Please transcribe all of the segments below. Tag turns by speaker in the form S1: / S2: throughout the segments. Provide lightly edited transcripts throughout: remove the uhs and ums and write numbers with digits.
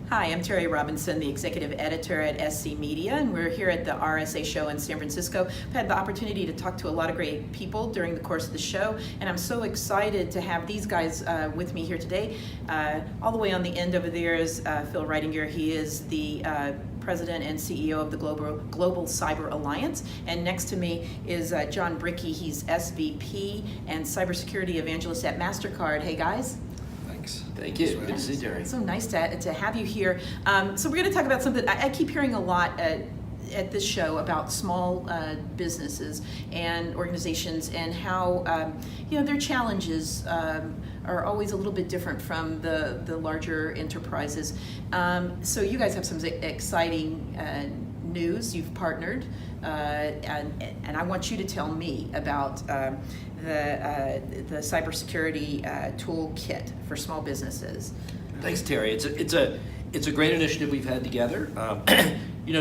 S1: Hi, I'm Teri Robinson, the executive editor at SC Media, and we're here at the RSA show in San Francisco. I've had the opportunity to talk to a lot of great people during the course of the show, and I'm so excited to have these guys with me here today. All the way on the end over there is Phil Reitinger. He is the President and CEO of the Global Cyber Alliance. And next to me is Jon Brickey. He's SVP and Cybersecurity Evangelist at Mastercard. Hey, guys.
S2: Thank you. Good to see you, Teri.
S1: So nice to have you here. So we're going to talk about something I keep hearing a lot at this show about small businesses and organizations and how their challenges are always a little bit different from the larger enterprises. So you guys have some exciting news. You've partnered, and I want you to tell me about the Cybersecurity Toolkit for small businesses.
S2: Thanks, Teri. It's a great initiative we've had together.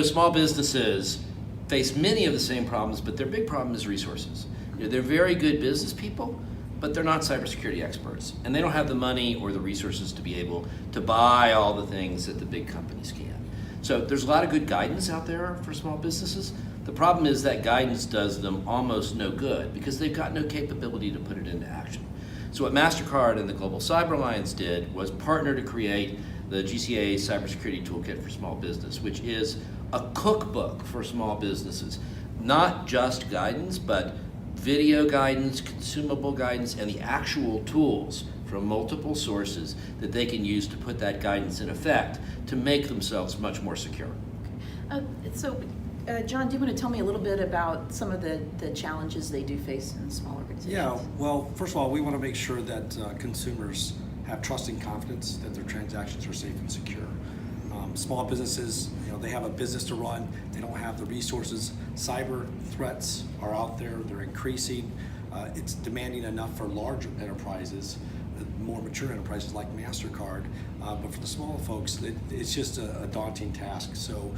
S2: Small businesses face many of the same problems, but their big problem is resources. They're very good business people, but they're not cybersecurity experts, and they don't have the money or the resources to be able to buy all the things that the big companies can. So there's a lot of good guidance out there for small businesses. The problem is that guidance does them almost no good because they've got no capability to put it into action. So what Mastercard and the Global Cyber Alliance did was partner to create the GCA Cybersecurity Toolkit for Small Business, which is a cookbook for small businesses. Not just guidance, but video guidance, consumable guidance, and the actual tools from multiple sources that they can use to put that guidance in effect to make themselves much more secure.
S1: Jon, do you want to tell me a little bit about some of the challenges they do face in small organizations?
S3: Yeah, well, first of all, we want to make sure that consumers have trust and confidence that their transactions are safe and secure. Small businesses, they have a business to run, they don't have the resources. Cyber threats are out there, they're increasing. It's demanding enough for larger enterprises, more mature enterprises like Mastercard, but for the smaller folks, it's just a daunting task. So,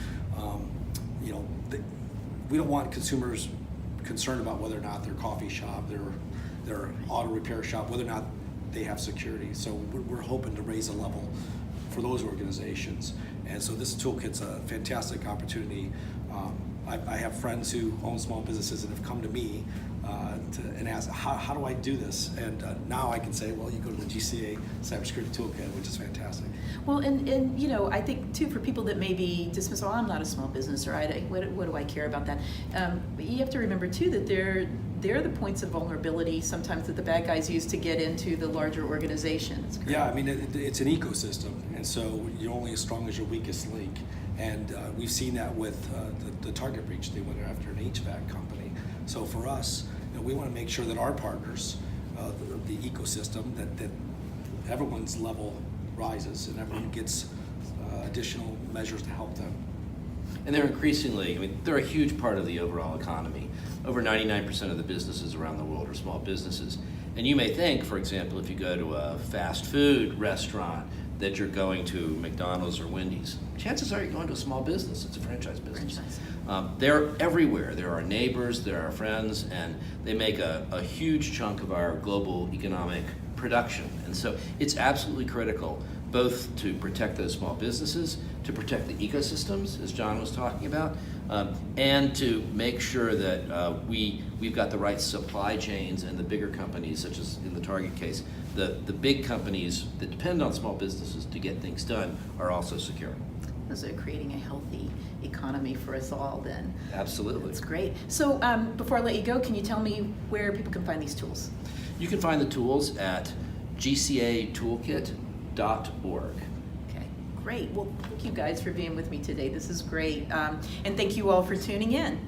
S3: we don't want consumers concerned about whether or not their coffee shop, their auto repair shop, whether or not they have security. So we're hoping to raise a level for those organizations. And so this toolkit's a fantastic opportunity. I have friends who own small businesses and have come to me and ask, how do I do this? And now I can say, well, you go to the GCA Cybersecurity Toolkit, which is fantastic.
S1: Well, and I think too, for people that may be dismissed, I'm not a small business, or what do I care about that? But you have to remember too that they're the points of vulnerability sometimes that the bad guys use to get into the larger organizations. Correct?
S3: Yeah, I mean, it's an ecosystem, and so you're only as strong as your weakest link. And we've seen that with the Target breach. They went after an HVAC company. So for us, we want to make sure that our partners, the ecosystem, that everyone's level rises and everyone gets additional measures to help them.
S2: And they're increasingly, they're a huge part of the overall economy. Over 99% of the businesses around the world are small businesses. And you may think, for example, if you go to a fast food restaurant, that you're going to McDonald's or Wendy's. Chances are you're going to a small business. It's a franchise business. They're everywhere. They're our neighbors, they're our friends, and they make a huge chunk of our global economic production. And so it's absolutely critical both to protect those small businesses, to protect the ecosystems, as Jon was talking about, and to make sure that we've got the right supply chains, and the bigger companies, such as in the Target case, the big companies that depend on small businesses to get things done are also secure.
S1: So creating a healthy economy for us all then.
S2: Absolutely.
S1: That's great. So before I let you go, can you tell me where people can find these tools?
S2: You can find the tools at gcatoolkit.org.
S1: Okay, great. Well, thank you guys for being with me today. This is great. And thank you all for tuning in.